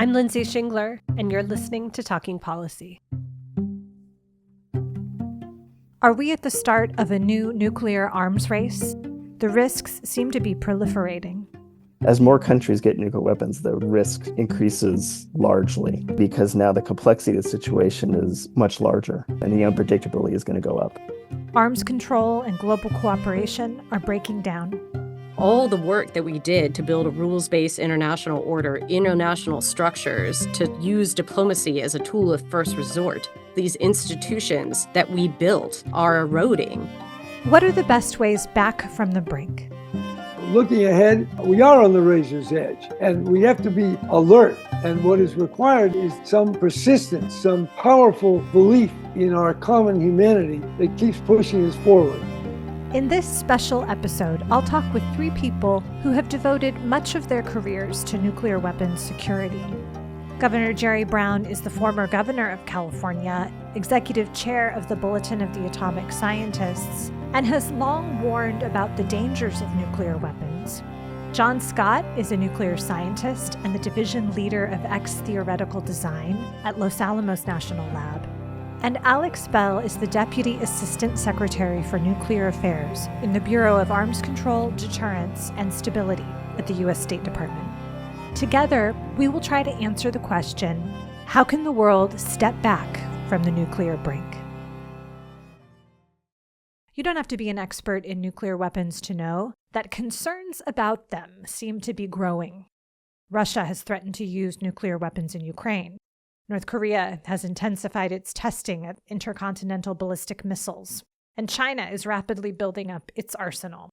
I'm Lindsay Shingler, and you're listening to Talking Policy. Are we at the start of a new nuclear arms race? The risks seem to be proliferating. As more countries get nuclear weapons, the risk increases largely because now the complexity of the situation is much larger and the unpredictability is going to go up. Arms control and global cooperation are breaking down. All the work that we did to build a rules-based international order, international structures, to use diplomacy as a tool of first resort, these institutions that we built are eroding. What are the best ways back from the brink? Looking ahead, we are on the razor's edge, and we have to be alert. And what is required is some persistence, some powerful belief in our common humanity that keeps pushing us forward. In this special episode, I'll talk with three people who have devoted much of their careers to nuclear weapons security. Governor Jerry Brown is the former governor of California, executive chair of the Bulletin of the Atomic Scientists, and has long warned about the dangers of nuclear weapons. John Scott is a nuclear scientist and the division leader of X-Theoretical Design at Los Alamos National Lab. And Alex Bell is the Deputy Assistant Secretary for Nuclear Affairs in the Bureau of Arms Control, Deterrence, and Stability at the U.S. State Department. Together, we will try to answer the question, how can the world step back from the nuclear brink? You don't have to be an expert in nuclear weapons to know that concerns about them seem to be growing. Russia has threatened to use nuclear weapons in Ukraine. North Korea has intensified its testing of intercontinental ballistic missiles, and China is rapidly building up its arsenal.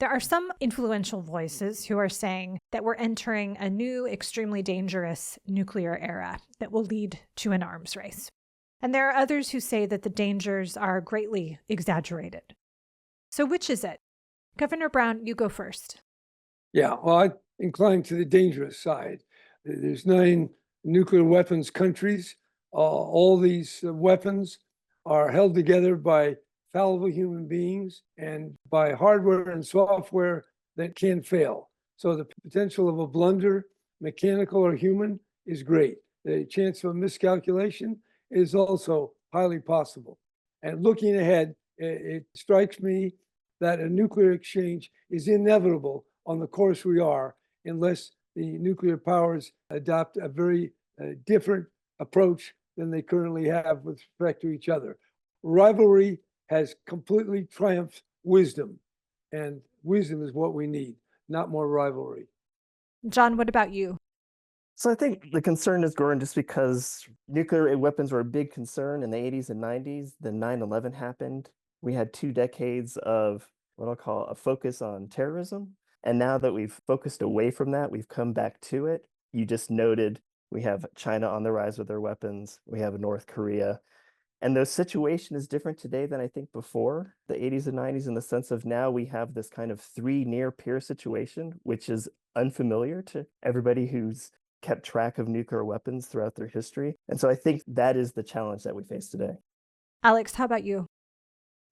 There are some influential voices who are saying that we're entering a new, extremely dangerous nuclear era that will lead to an arms race. And there are others who say that the dangers are greatly exaggerated. So which is it? Governor Brown, you go first. Yeah, well, I incline to the dangerous side. There's 9 nuclear weapons countries. All these weapons are held together by fallible human beings and by hardware and software that can fail. So the potential of a blunder, mechanical or human, is great. The chance of a miscalculation is also highly possible. And looking ahead, it strikes me that a nuclear exchange is inevitable on the course we are, unless the nuclear powers adopt a very different approach than they currently have with respect to each other. Rivalry has completely triumphed wisdom, and wisdom is what we need, not more rivalry. John, what about you? So I think the concern is growing just because nuclear weapons were a big concern in the 80s and 90s. Then 9/11 happened. We had 2 decades of what I'll call a focus on terrorism. And now that we've focused away from that, we've come back to it. You just noted we have China on the rise with their weapons. We have North Korea. And the situation is different today than I think before the 80s and 90s, in the sense of now we have this kind of 3 near peer situation, which is unfamiliar to everybody who's kept track of nuclear weapons throughout their history. And so I think that is the challenge that we face today. Alex, how about you?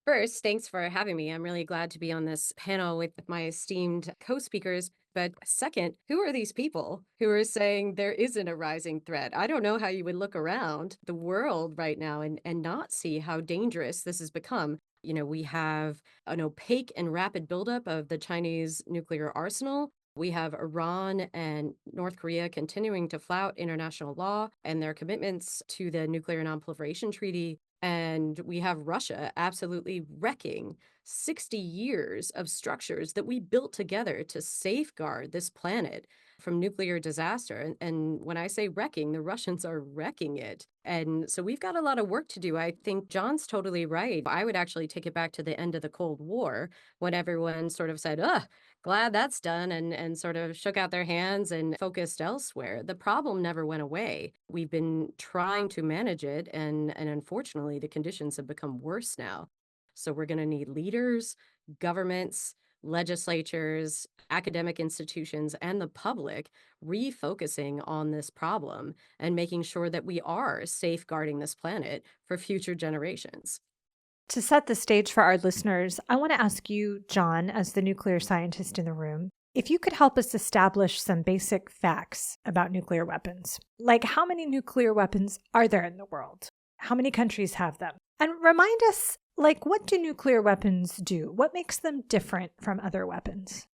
First, thanks for having me. I'm really glad to be on this panel with my esteemed co-speakers. But second, who are these people who are saying there isn't a rising threat? I don't know how you would look around the world right now and not see how dangerous this has become. You know, we have an opaque and rapid buildup of the Chinese nuclear arsenal. We have Iran and North Korea continuing to flout international law and their commitments to the Nuclear Nonproliferation Treaty. And we have Russia absolutely wrecking 60 years of structures that we built together to safeguard this planet from nuclear disaster. And when I say wrecking, the Russians are wrecking it. And so we've got a lot of work to do. I think John's totally right. I would actually take it back to the end of the Cold War, when everyone sort of said, glad that's done, and sort of shook out their hands and focused elsewhere. The problem never went away. We've been trying to manage it, and unfortunately, the conditions have become worse now. So we're going to need leaders, governments, legislatures, academic institutions, and the public refocusing on this problem and making sure that we are safeguarding this planet for future generations. To set the stage for our listeners, I want to ask you, John, as the nuclear scientist in the room, If you could help us establish some basic facts about nuclear weapons, like how many nuclear weapons are there in the world? How many countries have them? And remind us, what do nuclear weapons do? What makes them different from other weapons?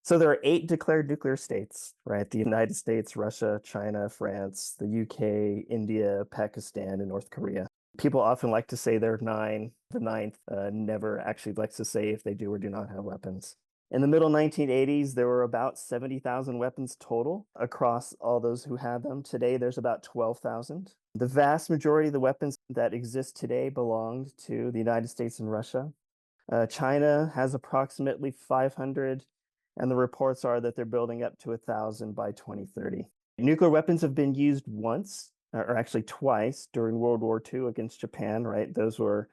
So there are 8 declared nuclear states, right? The United States, Russia, China, France, the UK, India, Pakistan, and North Korea. People often like to say there are 9. The 9th never actually likes to say if they do or do not have weapons. In the middle 1980s, there were about 70,000 weapons total across all those who had them. Today, there's about 12,000. The vast majority of the weapons that exist today belonged to the United States and Russia. China has approximately 500, and the reports are that they're building up to 1,000 by 2030. Nuclear weapons have been used once, or actually twice, during World War II against Japan, right? Those were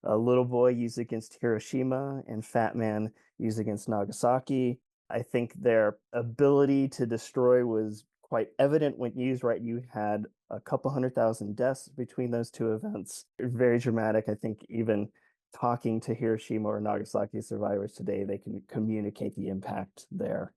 a Little Boy used against Hiroshima and Fat Man used against Nagasaki. I think their ability to destroy was quite evident when used, right? You had a couple 100,000 deaths between those two events. Very dramatic. I think even talking to Hiroshima or Nagasaki survivors today, they can communicate the impact there.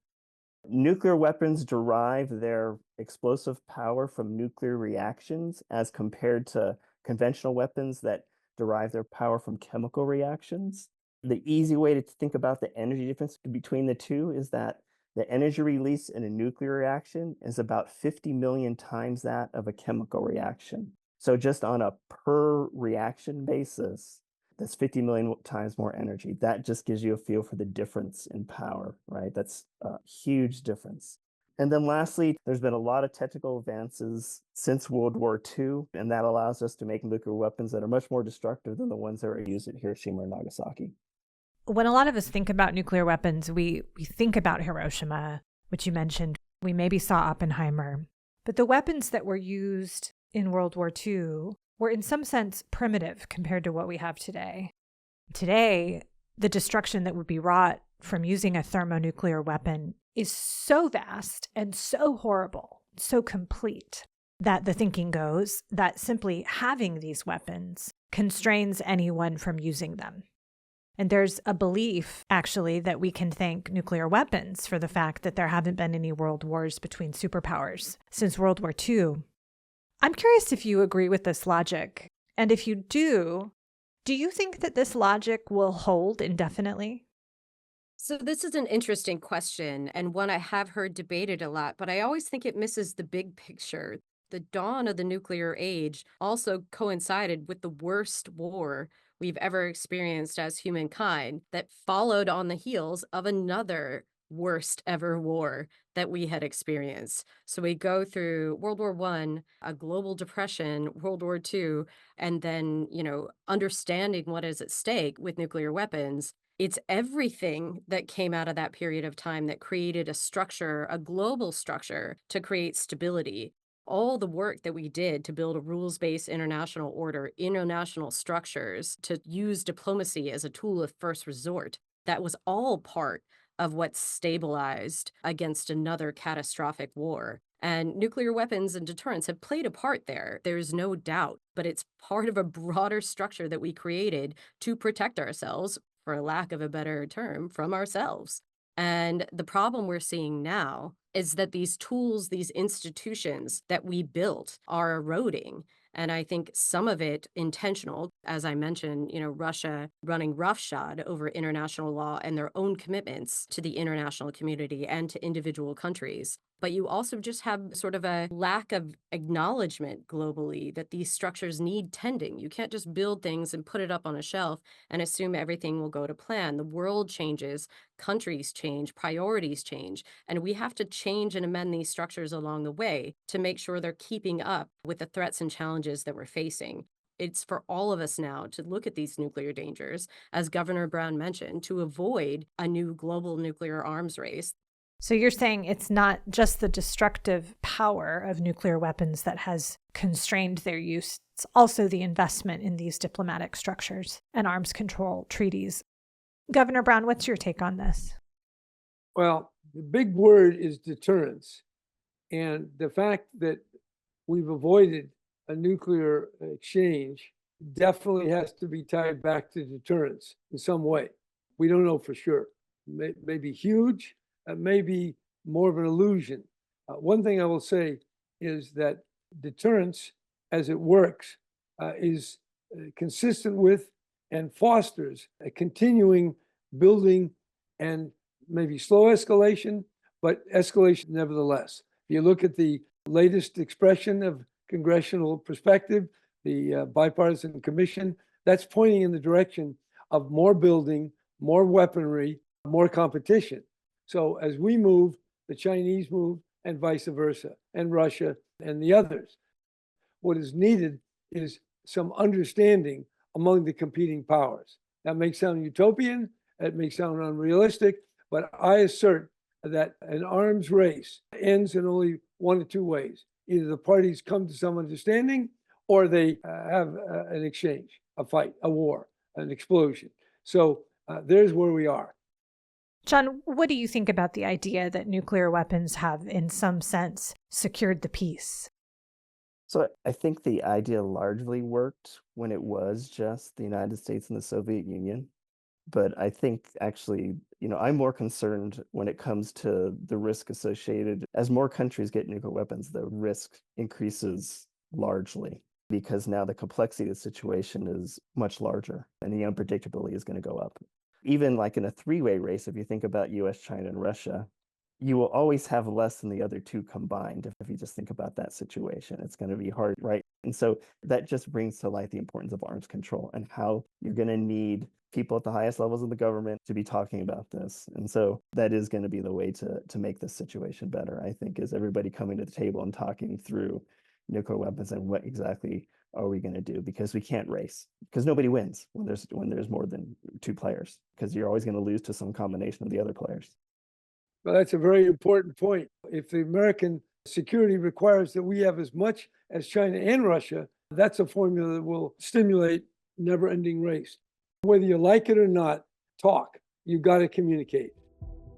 Nuclear weapons derive their explosive power from nuclear reactions as compared to conventional weapons that derive their power from chemical reactions. The easy way to think about the energy difference between the two is that the energy release in a nuclear reaction is about 50 million times that of a chemical reaction. So just on a per reaction basis, that's 50 million times more energy. That just gives you a feel for the difference in power, right? That's a huge difference. And then lastly, there's been a lot of technical advances since World War II, and that allows us to make nuclear weapons that are much more destructive than the ones that were used at Hiroshima or Nagasaki. When a lot of us think about nuclear weapons, we think about Hiroshima, which you mentioned. We maybe saw Oppenheimer. But the weapons that were used in World War II were in some sense primitive compared to what we have today. Today, the destruction that would be wrought from using a thermonuclear weapon is so vast and so horrible, so complete, that the thinking goes that simply having these weapons constrains anyone from using them. And there's a belief, actually, that we can thank nuclear weapons for the fact that there haven't been any world wars between superpowers since World War II. I'm curious if you agree with this logic. And if you do you think that this logic will hold indefinitely? So this is an interesting question and one I have heard debated a lot, but I always think it misses the big picture. The dawn of the nuclear age also coincided with the worst war we've ever experienced as humankind that followed on the heels of another worst ever war that we had experienced. So we go through World War I, a global depression, World War II, and then, understanding what is at stake with nuclear weapons. It's everything that came out of that period of time that created a structure, a global structure to create stability. All the work that we did to build a rules-based international order, international structures, to use diplomacy as a tool of first resort, that was all part of what stabilized against another catastrophic war. And nuclear weapons and deterrence have played a part there. There's no doubt, but it's part of a broader structure that we created to protect ourselves, for lack of a better term, from ourselves. And the problem we're seeing now is that these tools, these institutions that we built are eroding. And I think some of it intentional, as I mentioned, Russia running roughshod over international law and their own commitments to the international community and to individual countries. But you also just have sort of a lack of acknowledgement globally that these structures need tending. You can't just build things and put it up on a shelf and assume everything will go to plan. The world changes, countries change, priorities change, and we have to change and amend these structures along the way to make sure they're keeping up with the threats and challenges that we're facing. It's for all of us now to look at these nuclear dangers, as Governor Brown mentioned, to avoid a new global nuclear arms race. So you're saying it's not just the destructive power of nuclear weapons that has constrained their use. It's also the investment in these diplomatic structures and arms control treaties. Governor Brown, what's your take on this? Well, the big word is deterrence. And the fact that we've avoided a nuclear exchange definitely has to be tied back to deterrence in some way. We don't know for sure. Maybe huge, may be more of an illusion. One thing I will say is that deterrence, as it works, is consistent with and fosters a continuing building and maybe slow escalation, but escalation nevertheless. If you look at the latest expression of congressional perspective, the bipartisan commission, that's pointing in the direction of more building, more weaponry, more competition. So as we move, the Chinese move, and vice versa, and Russia and the others. What is needed is some understanding among the competing powers. That may sound utopian, it may sound unrealistic, but I assert that an arms race ends in only one of two ways. Either the parties come to some understanding or they have an exchange, a fight, a war, an explosion. So there's where we are. John, what do you think about the idea that nuclear weapons have, in some sense, secured the peace? So I think the idea largely worked when it was just the United States and the Soviet Union. But I think actually, I'm more concerned when it comes to the risk associated. As more countries get nuclear weapons, the risk increases largely because now the complexity of the situation is much larger and the unpredictability is going to go up. Even like in a three-way race, if you think about US, China, and Russia, you will always have less than the other two combined. If you just think about that situation, it's going to be hard, right? And so that just brings to light the importance of arms control and how you're going to need people at the highest levels of the government to be talking about this. And so that is going to be the way to make this situation better, I think, is everybody coming to the table and talking through nuclear weapons and what exactly are we going to do, because we can't race, because nobody wins when there's more than two players, because you're always going to lose to some combination of the other players. Well, that's a very important point. If the American security requires that we have as much as China and Russia, that's a formula that will stimulate never-ending race. Whether you like it or not, talk. You've got to communicate.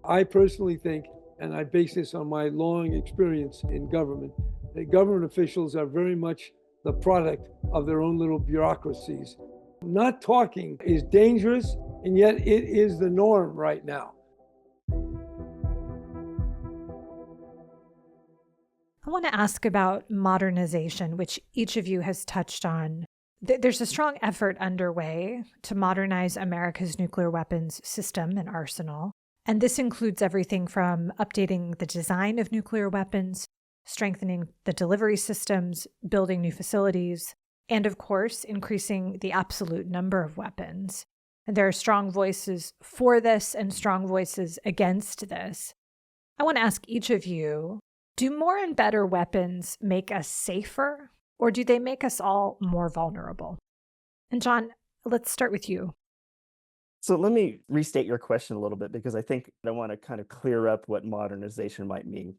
I personally think, and I base this on my long experience in government, that government officials are very much the product of their own little bureaucracies. Not talking is dangerous, and yet it is the norm right now. I want to ask about modernization, which each of you has touched on. There's a strong effort underway to modernize America's nuclear weapons system and arsenal. And this includes everything from updating the design of nuclear weapons, strengthening the delivery systems, building new facilities, and of course, increasing the absolute number of weapons. And there are strong voices for this and strong voices against this. I want to ask each of you, do more and better weapons make us safer, or do they make us all more vulnerable? And John, let's start with you. So let me restate your question a little bit, because I think I want to kind of clear up what modernization might mean.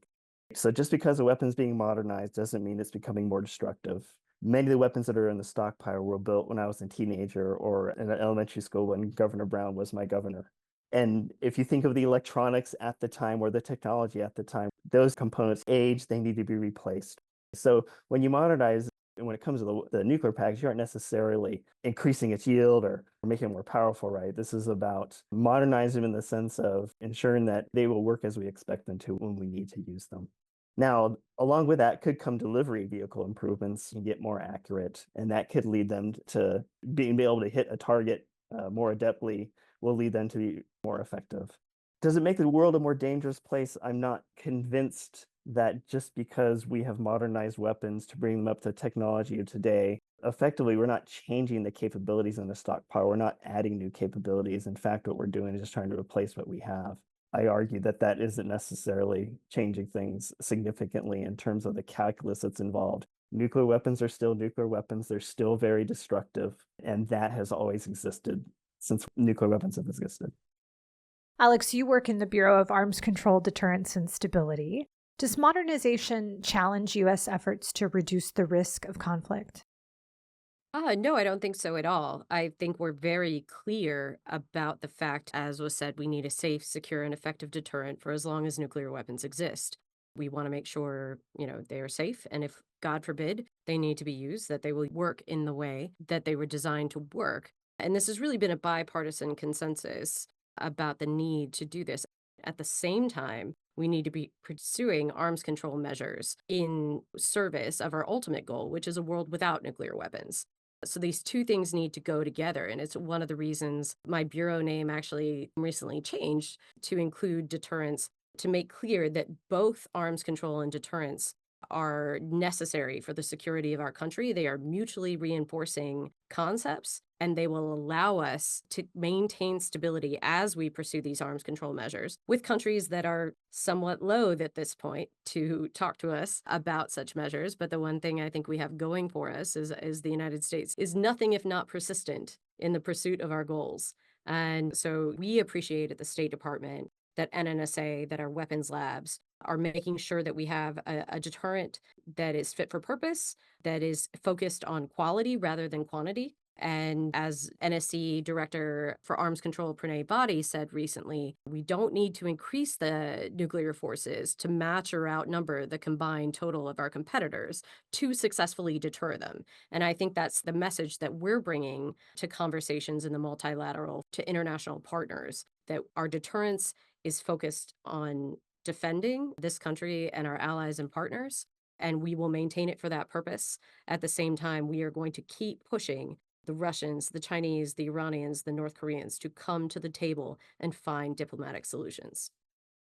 So just because a weapon's being modernized doesn't mean it's becoming more destructive. Many of the weapons that are in the stockpile were built when I was a teenager or in an elementary school when Governor Brown was my governor. And if you think of the electronics at the time or the technology at the time, those components age, they need to be replaced. So when you modernize, when it comes to the nuclear package, you aren't necessarily increasing its yield or making it more powerful, right? This is about modernizing them in the sense of ensuring that they will work as we expect them to when we need to use them. Now, along with that could come delivery vehicle improvements and get more accurate, and that could lead them to being able to hit a target more adeptly, will lead them to be more effective. Does it make the world a more dangerous place? I'm not convinced that just because we have modernized weapons to bring them up to technology of today, effectively, we're not changing the capabilities in the stockpile. We're not adding new capabilities. In fact, what we're doing is just trying to replace what we have. I argue that that isn't necessarily changing things significantly in terms of the calculus that's involved. Nuclear weapons are still nuclear weapons. They're still very destructive. And that has always existed since nuclear weapons have existed. Alex, you work in the Bureau of Arms Control, Deterrence, and Stability. Does modernization challenge U.S. efforts to reduce the risk of conflict? No, I don't think so at all. I think we're very clear about the fact, as was said, we need a safe, secure, and effective deterrent for as long as nuclear weapons exist. We want to make sure, they are safe. And if, God forbid, they need to be used, that they will work in the way that they were designed to work. And this has really been a bipartisan consensus about the need to do this. At the same time, we need to be pursuing arms control measures in service of our ultimate goal, which is a world without nuclear weapons. So these two things need to go together. And it's one of the reasons my bureau name actually recently changed to include deterrence, to make clear that both arms control and deterrence are necessary for the security of our country. They are mutually reinforcing concepts, and they will allow us to maintain stability as we pursue these arms control measures with countries that are somewhat loath at this point to talk to us about such measures. But the one thing I think we have going for us is the United States is nothing if not persistent in the pursuit of our goals. And so we appreciate at the State Department that NNSA, that our weapons labs are making sure that we have a deterrent that is fit for purpose, that is focused on quality rather than quantity. And as NSC Director for Arms Control Pranay Body said recently, we don't need to increase the nuclear forces to match or outnumber the combined total of our competitors to successfully deter them. And I think that's the message that we're bringing to conversations in the multilateral, to international partners, that our deterrence is focused on defending this country and our allies and partners, and we will maintain it for that purpose. At the same time, we are going to keep pushing the Russians, the Chinese, the Iranians, the North Koreans to come to the table and find diplomatic solutions.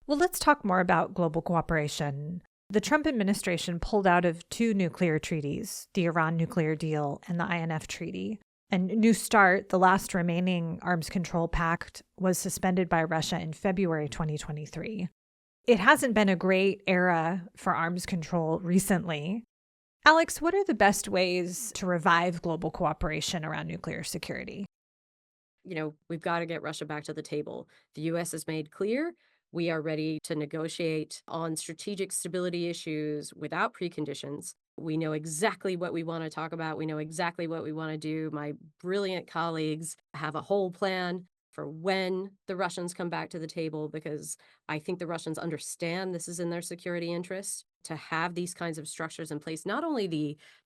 Well, let's talk more about global cooperation. The Trump administration pulled out of two nuclear treaties, the Iran nuclear deal and the INF treaty. And New START, the last remaining arms control pact, was suspended by Russia in February 2023. It hasn't been a great era for arms control recently. Alex, what are the best ways to revive global cooperation around nuclear security? We've got to get Russia back to the table. The U.S. has made clear we are ready to negotiate on strategic stability issues without preconditions. We know exactly what we want to talk about. We know exactly what we want to do. My brilliant colleagues have a whole plan for when the Russians come back to the table, because I think the Russians understand this is in their security interest to have these kinds of structures in place. Not only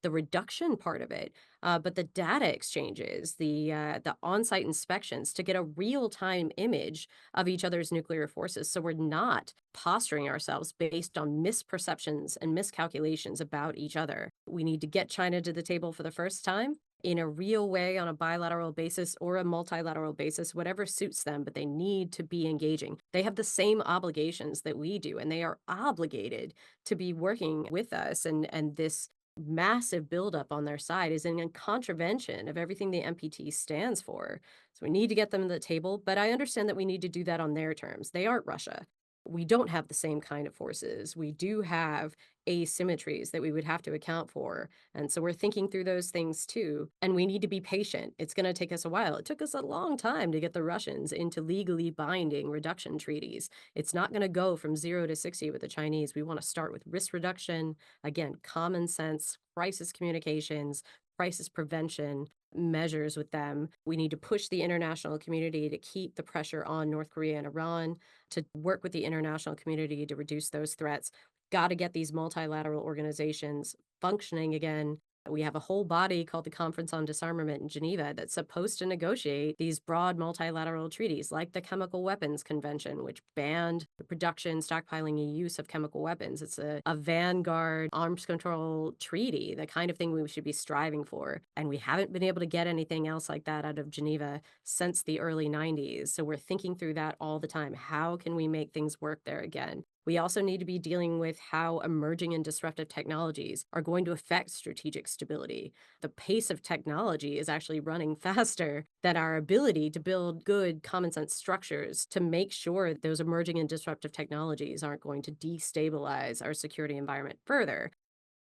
the reduction part of it, but the data exchanges, the on-site inspections to get a real-time image of each other's nuclear forces. So we're not posturing ourselves based on misperceptions and miscalculations about each other. We need to get China to the table for the first time in a real way on a bilateral basis or a multilateral basis, whatever suits them, but they need to be engaging. They have the same obligations that we do, and they are obligated to be working with us. And this massive buildup on their side is in contravention of everything the NPT stands for. So we need to get them to the table, but I understand that we need to do that on their terms. They aren't Russia. We don't have the same kind of forces. We do have asymmetries that we would have to account for. And so we're thinking through those things too. And we need to be patient. It's going to take us a while. It took us a long time to get the Russians into legally binding reduction treaties. It's not going to go from 0 to 60 with the Chinese. We want to start with risk reduction, again, common sense, crisis communications, crisis prevention measures with them. We need to push the international community to keep the pressure on North Korea and Iran, to work with the international community to reduce those threats. Got to get these multilateral organizations functioning again. We have a whole body called the Conference on Disarmament in Geneva that's supposed to negotiate these broad multilateral treaties, like the Chemical Weapons Convention, which banned the production, stockpiling, and use of chemical weapons. It's a vanguard arms control treaty, the kind of thing we should be striving for. And we haven't been able to get anything else like that out of Geneva since the early 90s. So we're thinking through that all the time. How can we make things work there again? We also need to be dealing with how emerging and disruptive technologies are going to affect strategic stability. The pace of technology is actually running faster than our ability to build good common sense structures to make sure those emerging and disruptive technologies aren't going to destabilize our security environment further.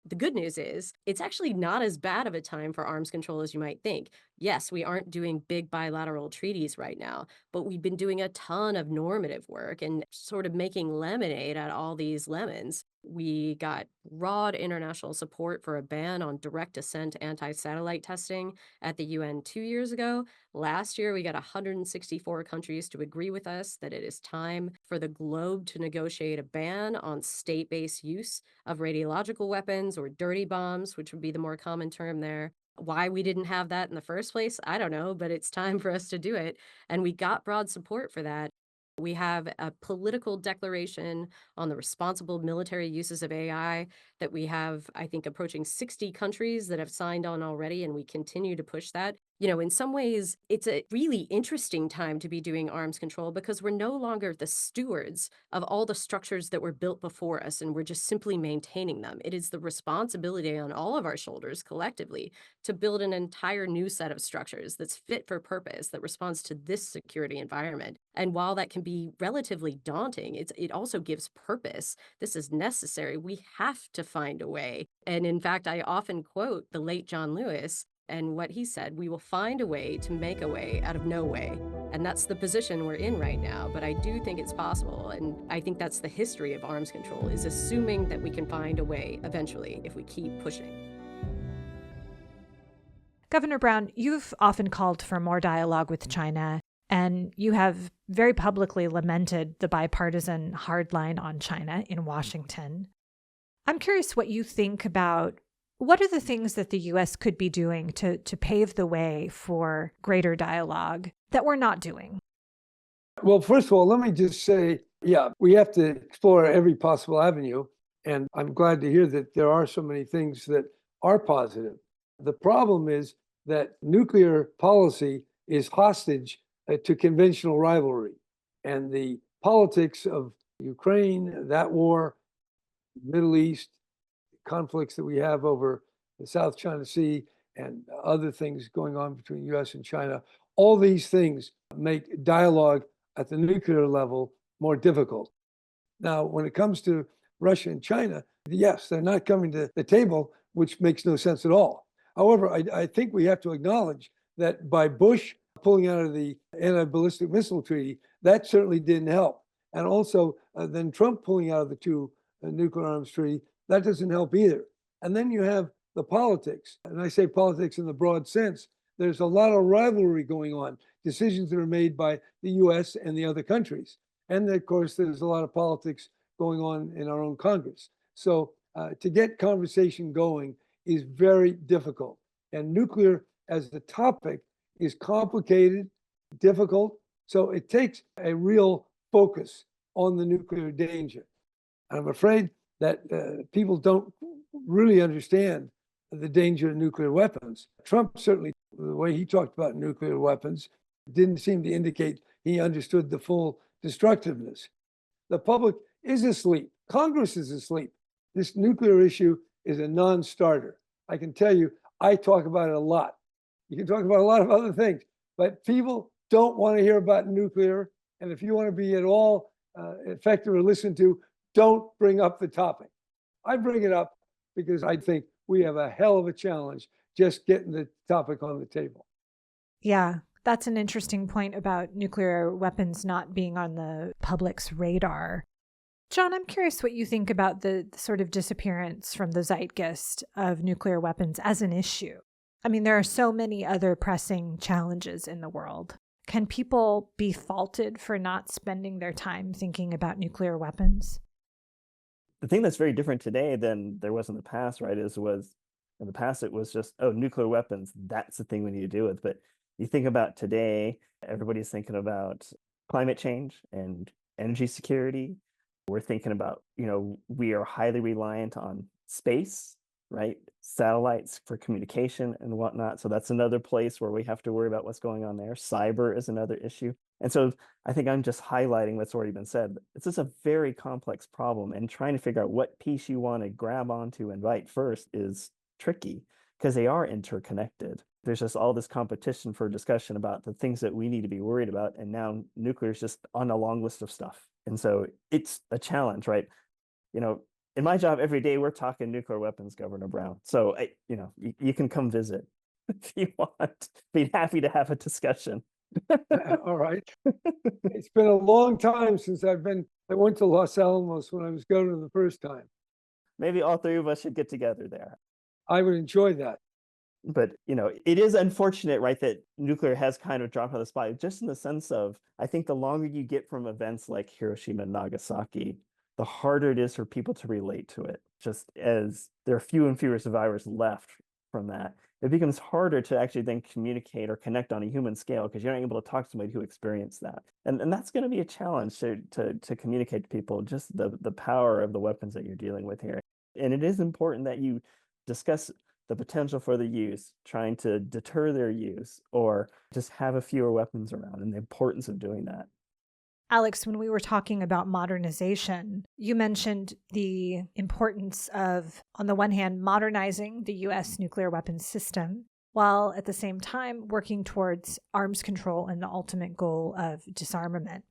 The good news is it's actually not as bad of a time for arms control as you might think. Yes, we aren't doing big bilateral treaties right now, but we've been doing a ton of normative work and sort of making lemonade out of all these lemons. We got broad international support for a ban on direct ascent anti-satellite testing at the UN 2 years ago. Last year, we got 164 countries to agree with us that it is time for the globe to negotiate a ban on state-based use of radiological weapons or dirty bombs, which would be the more common term there. Why we didn't have that in the first place, I don't know, but it's time for us to do it. And we got broad support for that. We have a political declaration on the responsible military uses of AI that we have, I think, approaching 60 countries that have signed on already, and we continue to push that. In some ways, it's a really interesting time to be doing arms control because we're no longer the stewards of all the structures that were built before us, and we're just simply maintaining them. It is the responsibility on all of our shoulders collectively to build an entire new set of structures that's fit for purpose, that responds to this security environment. And while that can be relatively daunting, it also gives purpose. This is necessary. We have to find a way. And in fact, I often quote the late John Lewis and what he said: we will find a way to make a way out of no way. And that's the position we're in right now. But I do think it's possible. And I think that's the history of arms control, is assuming that we can find a way eventually if we keep pushing. Governor Brown, you've often called for more dialogue with China, and you have very publicly lamented the bipartisan hardline on China in Washington. I'm curious what you think about what are the things that the U.S. could be doing to pave the way for greater dialogue that we're not doing? Well, first of all, let me just say, we have to explore every possible avenue. And I'm glad to hear that there are so many things that are positive. The problem is that nuclear policy is hostage to conventional rivalry. And the politics of Ukraine, that war, Middle East, conflicts that we have over the South China Sea and other things going on between US and China, all these things make dialogue at the nuclear level more difficult. Now, when it comes to Russia and China, yes, they're not coming to the table, which makes no sense at all. However, I think we have to acknowledge that by Bush pulling out of the anti-ballistic missile treaty, that certainly didn't help. And also then Trump pulling out of the two nuclear arms treaty, that doesn't help either. And then you have the politics. And I say politics in the broad sense. There's a lot of rivalry going on, decisions that are made by the US and the other countries. And of course, there's a lot of politics going on in our own Congress. So to get conversation going is very difficult. And nuclear as the topic is complicated, difficult. So it takes a real focus on the nuclear danger. And I'm afraid that people don't really understand the danger of nuclear weapons. Trump certainly, the way he talked about nuclear weapons, didn't seem to indicate he understood the full destructiveness. The public is asleep. Congress is asleep. This nuclear issue is a non-starter. I can tell you, I talk about it a lot. You can talk about a lot of other things, but people don't want to hear about nuclear. And if you want to be at all effective or listened to, don't bring up the topic. I bring it up because I think we have a hell of a challenge just getting the topic on the table. Yeah, that's an interesting point about nuclear weapons not being on the public's radar. John, I'm curious what you think about the sort of disappearance from the zeitgeist of nuclear weapons as an issue. I mean, there are so many other pressing challenges in the world. Can people be faulted for not spending their time thinking about nuclear weapons? The thing that's very different today than there was in the past, right, was in the past it was just, oh, nuclear weapons, that's the thing we need to deal with. But you think about today, everybody's thinking about climate change and energy security. We're thinking about, we are highly reliant on space, right? Satellites for communication and whatnot. So that's another place where we have to worry about what's going on there. Cyber is another issue. And so I think I'm just highlighting what's already been said. It's just a very complex problem, and trying to figure out what piece you want to grab onto and write first is tricky because they are interconnected. There's just all this competition for discussion about the things that we need to be worried about. And now nuclear is just on a long list of stuff. And so it's a challenge, right? In my job every day, we're talking nuclear weapons, Governor Brown. So, you can come visit if you want. Be happy to have a discussion. All right. It's been a long time since I went to Los Alamos when I was governor the first time. Maybe all three of us should get together there. I would enjoy that. But, it is unfortunate, right, that nuclear has kind of dropped on the spot, just in the sense of, I think the longer you get from events like Hiroshima and Nagasaki, the harder it is for people to relate to it, just as there are fewer and fewer survivors left from that. it becomes harder to actually then communicate or connect on a human scale because you're not able to talk to somebody who experienced that. And that's going to be a challenge to communicate to people just the power of the weapons that you're dealing with here. And it is important that you discuss the potential for the use, trying to deter their use, or just have a fewer weapons around, and the importance of doing that. Alex, when we were talking about modernization, you mentioned the importance of, on the one hand, modernizing the U.S. nuclear weapons system, while at the same time working towards arms control and the ultimate goal of disarmament.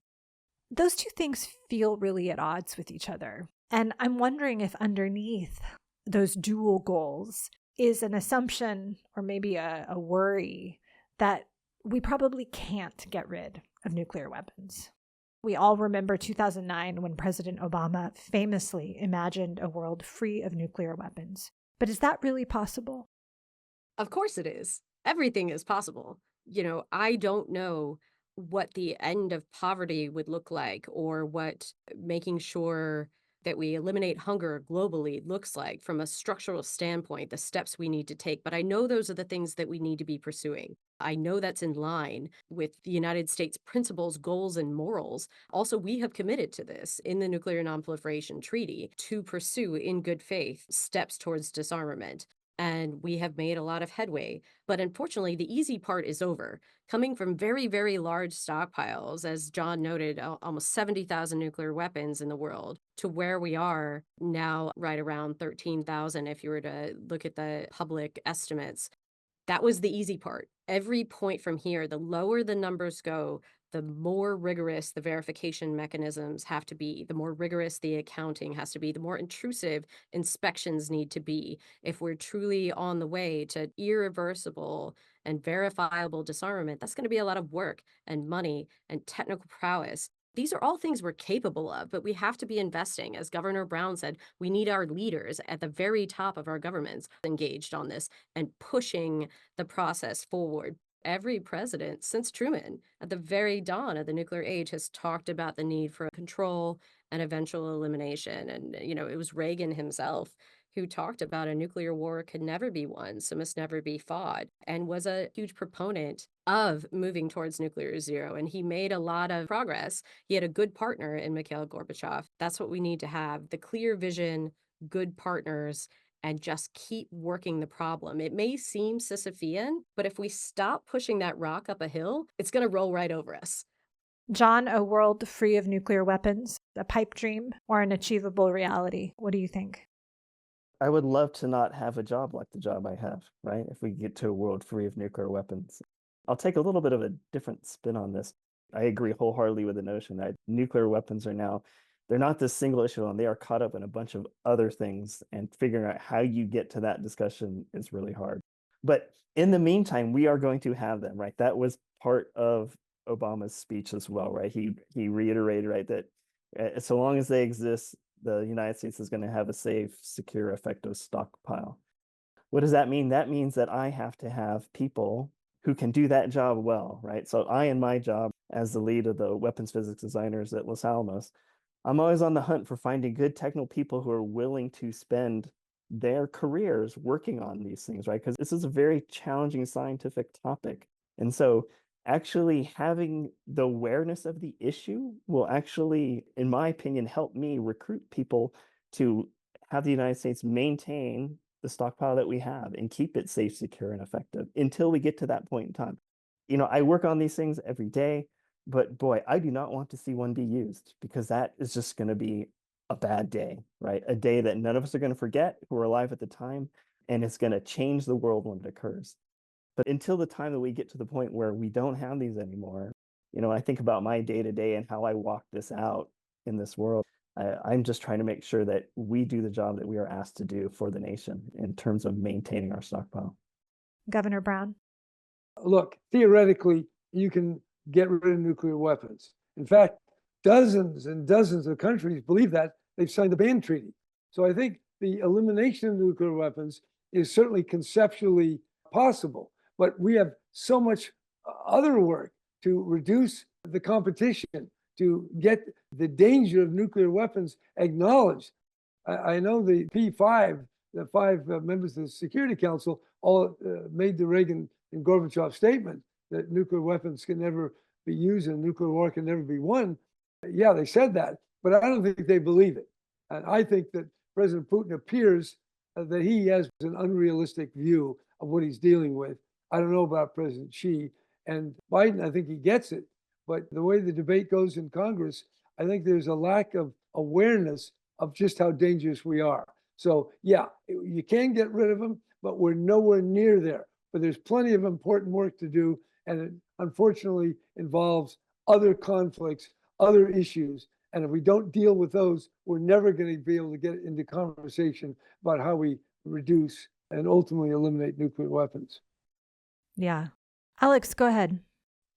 Those two things feel really at odds with each other. And I'm wondering if underneath those dual goals is an assumption or maybe a worry that we probably can't get rid of nuclear weapons. We all remember 2009 when President Obama famously imagined a world free of nuclear weapons. But is that really possible? Of course it is. Everything is possible. I don't know what the end of poverty would look like, or what making sure that we eliminate hunger globally looks like from a structural standpoint, the steps we need to take. But I know those are the things that we need to be pursuing. I know that's in line with the United States principles, goals, and morals. Also, we have committed to this in the Nuclear Nonproliferation Treaty to pursue in good faith steps towards disarmament. And we have made a lot of headway. But unfortunately, the easy part is over. Coming from very, very large stockpiles, as John noted, almost 70,000 nuclear weapons in the world, to where we are now, right around 13,000, if you were to look at the public estimates. That was the easy part. Every point from here, the lower the numbers go, the more rigorous the verification mechanisms have to be, the more rigorous the accounting has to be, the more intrusive inspections need to be if we're truly on the way to irreversible and verifiable disarmament. That's going to be a lot of work and money and technical prowess. These are all things we're capable of, but we have to be investing. As Governor Brown said, we need our leaders at the very top of our governments engaged on this and pushing the process forward. Every president since Truman, at the very dawn of the nuclear age, has talked about the need for control and eventual elimination. And, it was Reagan himself who talked about a nuclear war could never be won, so must never be fought, and was a huge proponent of moving towards nuclear zero. And he made a lot of progress. He had a good partner in Mikhail Gorbachev. That's what we need to have, the clear vision, good partners, and just keep working the problem. It may seem Sisyphean, but if we stop pushing that rock up a hill, it's going to roll right over us. John, a world free of nuclear weapons, a pipe dream or an achievable reality? What do you think? I would love to not have a job like the job I have, right? If we get to a world free of nuclear weapons. I'll take a little bit of a different spin on this. I agree wholeheartedly with the notion that nuclear weapons are now, they're not this single issue, and they are caught up in a bunch of other things, and figuring out how you get to that discussion is really hard. But in the meantime, we are going to have them, right? That was part of Obama's speech as well, right? He reiterated, right, that so long as they exist, the United States is going to have a safe, secure, effective stockpile. What does that mean? That means that I have to have people who can do that job well, right? So I, in my job as the lead of the weapons physics designers at Los Alamos, I'm always on the hunt for finding good technical people who are willing to spend their careers working on these things, right? Because this is a very challenging scientific topic. And so actually having the awareness of the issue will actually, in my opinion, help me recruit people to have the United States maintain the stockpile that we have and keep it safe, secure, and effective until we get to that point in time. I work on these things every day, but boy, I do not want to see one be used, because that is just going to be a bad day, right? A day that none of us are going to forget who were alive at the time, and it's going to change the world when it occurs. But until the time that we get to the point where we don't have these anymore, I think about my day-to-day and how I walk this out in this world. I'm just trying to make sure that we do the job that we are asked to do for the nation in terms of maintaining our stockpile. Governor Brown? Look, theoretically, you can get rid of nuclear weapons. In fact, dozens and dozens of countries believe that. They've signed the ban treaty. So I think the elimination of nuclear weapons is certainly conceptually possible. But we have so much other work to reduce the competition, to get the danger of nuclear weapons acknowledged. I know the P5, the five members of the Security Council all made the Reagan and Gorbachev statement that nuclear weapons can never be used and nuclear war can never be won. Yeah, they said that, but I don't think they believe it. And I think that President Putin appears that he has an unrealistic view of what he's dealing with. I don't know about President Xi. And Biden, I think he gets it. But the way the debate goes in Congress, I think there's a lack of awareness of just how dangerous we are. So yeah, you can get rid of them, but we're nowhere near there. But there's plenty of important work to do. And it unfortunately involves other conflicts, other issues. And if we don't deal with those, we're never going to be able to get into conversation about how we reduce and ultimately eliminate nuclear weapons. Yeah. Alex, go ahead.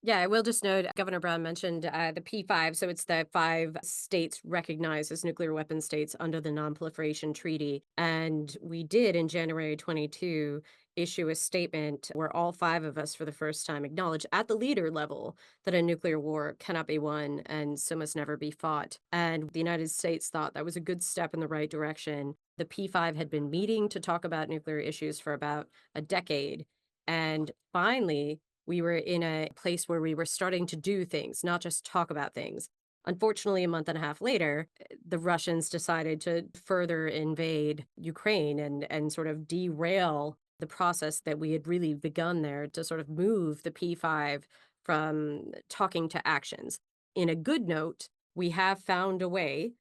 Yeah, I will just note Governor Brown mentioned the P5. So it's the 5 states recognized as nuclear weapon states under the Non-Proliferation Treaty. And we did in January 22 issue a statement where all 5 of us for the first time acknowledged at the leader level that a nuclear war cannot be won and so must never be fought. And the United States thought that was a good step in the right direction. The P5 had been meeting to talk about nuclear issues for about a decade. And finally, we were in a place where we were starting to do things, not just talk about things. Unfortunately, a month and a half later, the Russians decided to further invade Ukraine and sort of derail the process that we had really begun there to sort of move the P5 from talking to actions. In a good note, we have found a way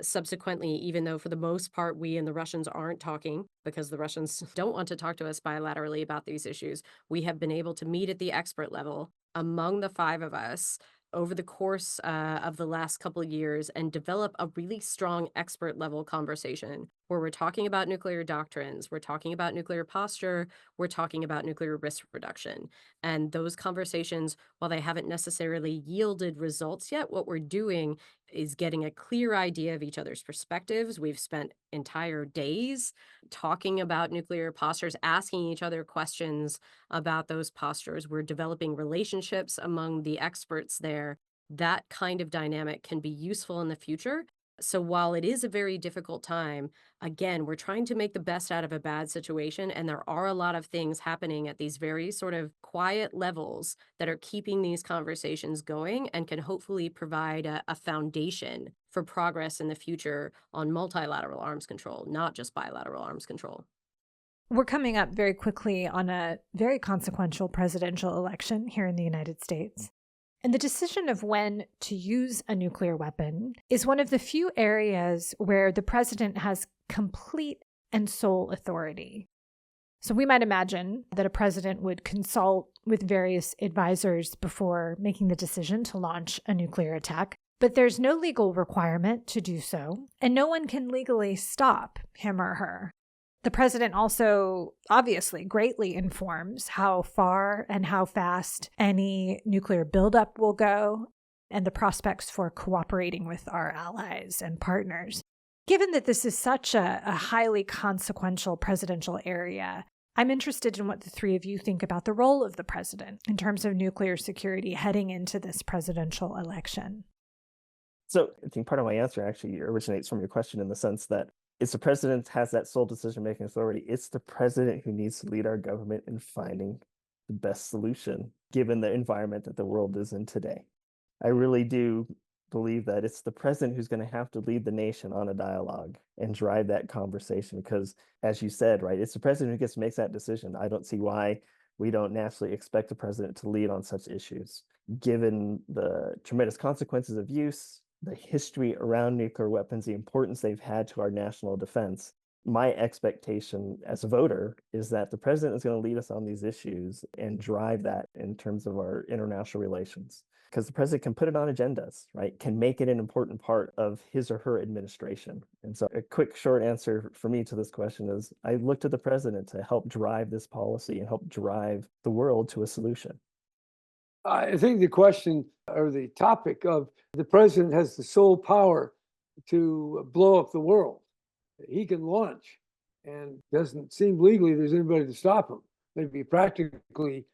subsequently, even though for the most part, we and the Russians aren't talking because the Russians don't want to talk to us bilaterally about these issues, we have been able to meet at the expert level among the 5 of us over the course of the last couple of years and develop a really strong expert level conversation where we're talking about nuclear doctrines, we're talking about nuclear posture, we're talking about nuclear risk reduction. And those conversations, while they haven't necessarily yielded results yet, what we're doing is getting a clear idea of each other's perspectives. We've spent entire days talking about nuclear postures, asking each other questions about those postures. We're developing relationships among the experts there. That kind of dynamic can be useful in the future. So while it is a very difficult time, again, we're trying to make the best out of a bad situation. And there are a lot of things happening at these very sort of quiet levels that are keeping these conversations going and can hopefully provide a foundation for progress in the future on multilateral arms control, not just bilateral arms control. We're coming up very quickly on a very consequential presidential election here in the United States. And the decision of when to use a nuclear weapon is one of the few areas where the president has complete and sole authority. So we might imagine that a president would consult with various advisors before making the decision to launch a nuclear attack, but there's no legal requirement to do so, and no one can legally stop him or her. The president also obviously greatly informs how far and how fast any nuclear buildup will go and the prospects for cooperating with our allies and partners. Given that this is such a highly consequential presidential area, I'm interested in what the 3 of you think about the role of the president in terms of nuclear security heading into this presidential election. So I think part of my answer actually originates from your question in the sense that it's the president has that sole decision-making authority. It's the president who needs to lead our government in finding the best solution, given the environment that the world is in today. I really do believe that it's the president who's going to have to lead the nation on a dialogue and drive that conversation because, as you said, right, it's the president who gets to make that decision. I don't see why we don't naturally expect the president to lead on such issues, given the tremendous consequences of use, the history around nuclear weapons, the importance they've had to our national defense. My expectation as a voter is that the president is going to lead us on these issues and drive that in terms of our international relations. Because the president can put it on agendas, right? Can make it an important part of his or her administration. And so a quick short answer for me to this question is I look to the president to help drive this policy and help drive the world to a solution. I think the question or the topic of the president has the sole power to blow up the world. He can launch and doesn't seem legally there's anybody to stop him. Maybe practically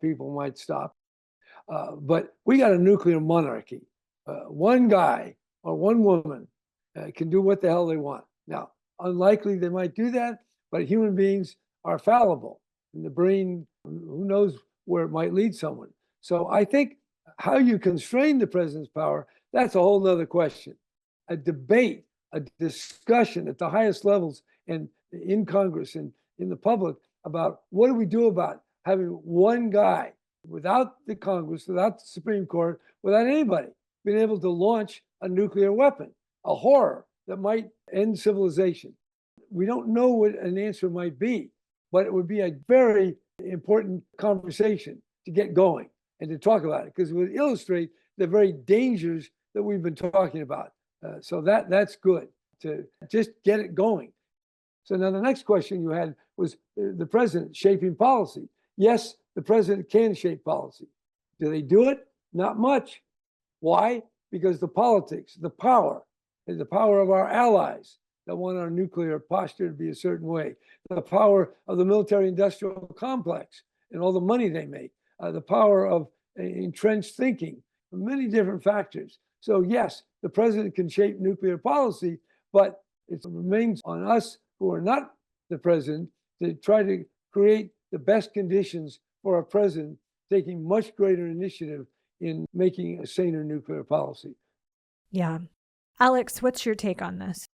people might stop. But we got a nuclear monarchy. One guy or one woman can do what the hell they want. Now, unlikely they might do that, but human beings are fallible. And the brain, who knows where it might lead someone. So I think how you constrain the president's power, that's a whole nother question. A debate, a discussion at the highest levels and in Congress and in the public about what do we do about having one guy without the Congress, without the Supreme Court, without anybody being able to launch a nuclear weapon, a horror that might end civilization. We don't know what an answer might be, but it would be a very important conversation to get going and to talk about it, because it would illustrate the very dangers that we've been talking about. So that's good to just get it going. So now the next question you had was the president shaping policy. Yes, the president can shape policy. Do they do it? Not much. Why? Because the politics, the power of our allies that want our nuclear posture to be a certain way, the power of the military-industrial complex and all the money they make, the power of entrenched thinking, many different factors. So yes, the president can shape nuclear policy, but it remains on us who are not the president to try to create the best conditions for a president taking much greater initiative in making a saner nuclear policy. Yeah. Alex, what's your take on this?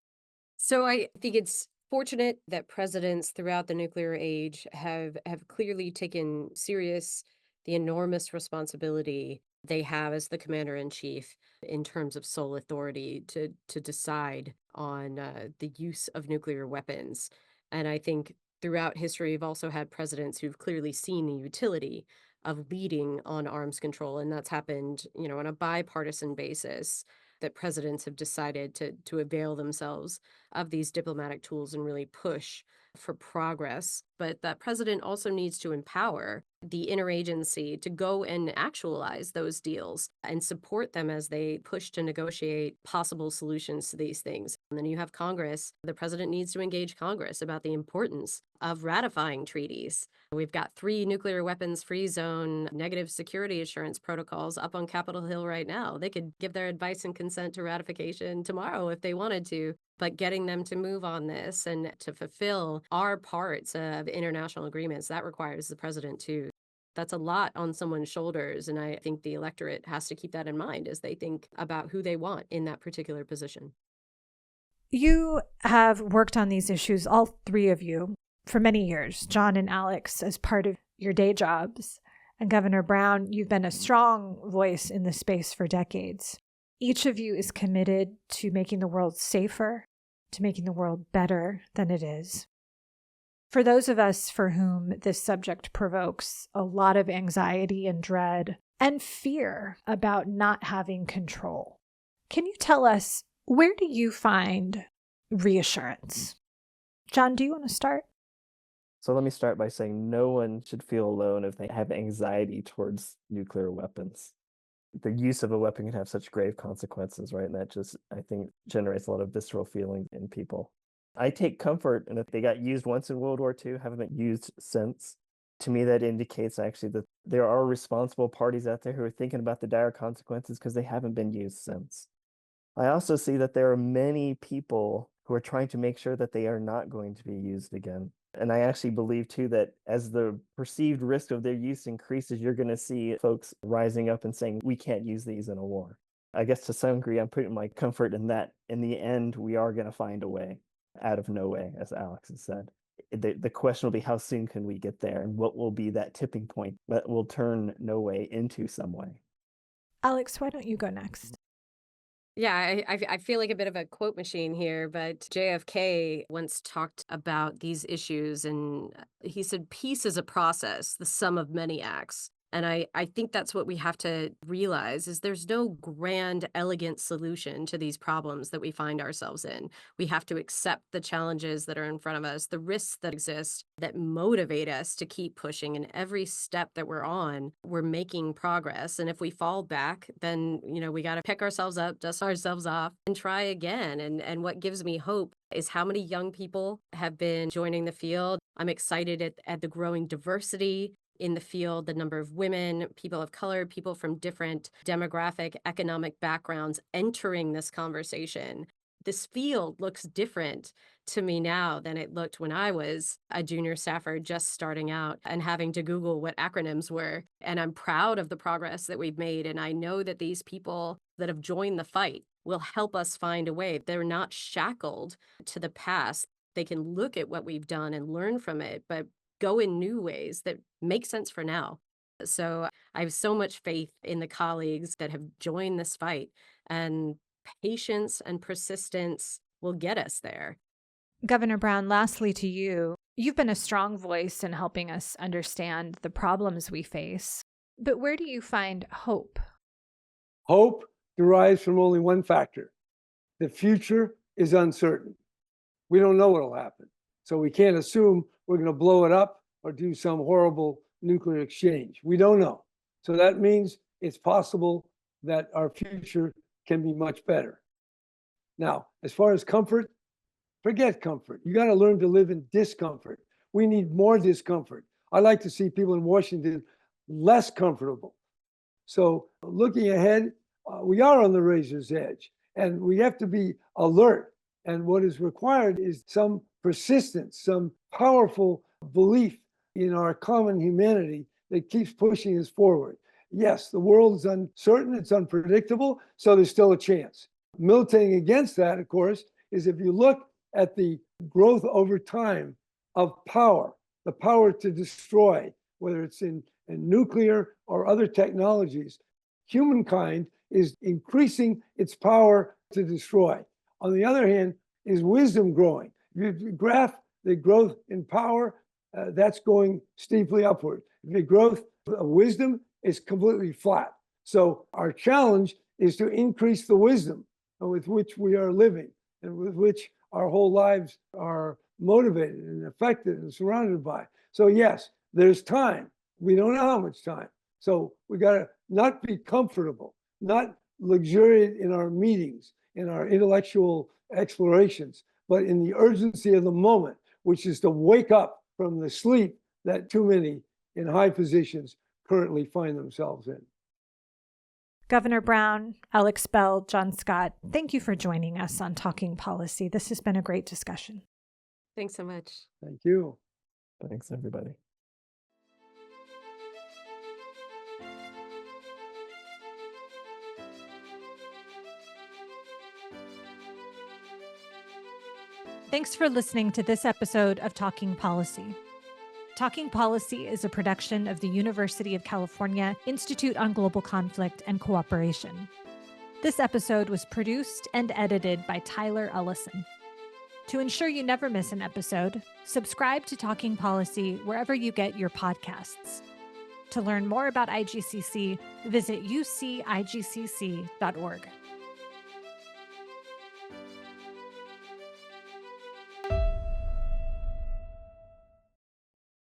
So I think it's fortunate that presidents throughout the nuclear age have clearly taken serious the enormous responsibility they have as the commander in chief in terms of sole authority to decide on the use of nuclear weapons. And I think throughout history, we've also had presidents who've clearly seen the utility of leading on arms control. And that's happened, on a bipartisan basis, that presidents have decided to avail themselves of these diplomatic tools and really push for progress. But that president also needs to empower the interagency to go and actualize those deals and support them as they push to negotiate possible solutions to these things. And then you have Congress. The president needs to engage Congress about the importance of ratifying treaties. We've got 3 nuclear weapons free zone negative security assurance protocols up on Capitol Hill right now. They could give their advice and consent to ratification tomorrow if they wanted to. But getting them to move on this and to fulfill our parts of international agreements, that requires the president too. That's a lot on someone's shoulders. And I think the electorate has to keep that in mind as they think about who they want in that particular position. You have worked on these issues, all 3 of you, for many years, John and Alex, as part of your day jobs. And Governor Brown, you've been a strong voice in this space for decades. Each of you is committed to making the world safer, to making the world better than it is. For those of us for whom this subject provokes a lot of anxiety and dread and fear about not having control, can you tell us, where do you find reassurance? John, do you want to start? So let me start by saying no one should feel alone if they have anxiety towards nuclear weapons. The use of a weapon can have such grave consequences, right? And that just, I think, generates a lot of visceral feelings in people. I take comfort in that they got used once in World War II, haven't been used since. To me, that indicates actually that there are responsible parties out there who are thinking about the dire consequences because they haven't been used since. I also see that there are many people who are trying to make sure that they are not going to be used again. And I actually believe, too, that as the perceived risk of their use increases, you're going to see folks rising up and saying, we can't use these in a war. I guess to some degree, I'm putting my comfort in that. In the end, we are going to find a way out of no way, as Alex has said. The question will be, how soon can we get there? And what will be that tipping point that will turn no way into some way? Alex, why don't you go next? Yeah, I feel like a bit of a quote machine here, but JFK once talked about these issues, and he said, peace is a process, the sum of many acts. And I think that's what we have to realize is there's no grand, elegant solution to these problems that we find ourselves in. We have to accept the challenges that are in front of us, the risks that exist that motivate us to keep pushing. And every step that we're on, we're making progress. And if we fall back, then, we got to pick ourselves up, dust ourselves off, and try again. And what gives me hope is how many young people have been joining the field. I'm excited at the growing diversity in the field, the number of women, people of color, people from different demographic, economic backgrounds entering this conversation. This field looks different to me now than it looked when I was a junior staffer just starting out and having to Google what acronyms were. And I'm proud of the progress that we've made. And I know that these people that have joined the fight will help us find a way. They're not shackled to the past. They can look at what we've done and learn from it, but go in new ways that make sense for now. So I have so much faith in the colleagues that have joined this fight, and patience and persistence will get us there. Governor Brown, lastly to you, you've been a strong voice in helping us understand the problems we face, but where do you find hope? Hope derives from only one factor. The future is uncertain. We don't know what will happen. So we can't assume we're going to blow it up or do some horrible nuclear exchange. We don't know. So that means it's possible that our future can be much better. Now, as far as comfort, forget comfort. You got to learn to live in discomfort. We need more discomfort. I like to see people in Washington less comfortable. So looking ahead, we are on the razor's edge, and we have to be alert. And what is required is some persistence, some powerful belief in our common humanity that keeps pushing us forward. Yes, the world is uncertain, it's unpredictable, so there's still a chance. Militating against that, of course, is if you look at the growth over time of power, the power to destroy, whether it's in nuclear or other technologies, humankind is increasing its power to destroy. On the other hand, is wisdom growing? If you graph the growth in power, that's going steeply upward. The growth of wisdom is completely flat. So our challenge is to increase the wisdom with which we are living and with which our whole lives are motivated and affected and surrounded by. So yes, there's time. We don't know how much time. So we got to not be comfortable, not luxuriate in our meetings, in our intellectual explorations, but in the urgency of the moment, which is to wake up from the sleep that too many in high positions currently find themselves in. Governor Brown, Alex Bell, John Scott, thank you for joining us on Talking Policy. This has been a great discussion. Thanks so much. Thank you. Thanks, everybody. Thanks for listening to this episode of Talking Policy. Talking Policy is a production of the University of California Institute on Global Conflict and Cooperation. This episode was produced and edited by Tyler Ellison. To ensure you never miss an episode, subscribe to Talking Policy wherever you get your podcasts. To learn more about IGCC, visit ucigcc.org.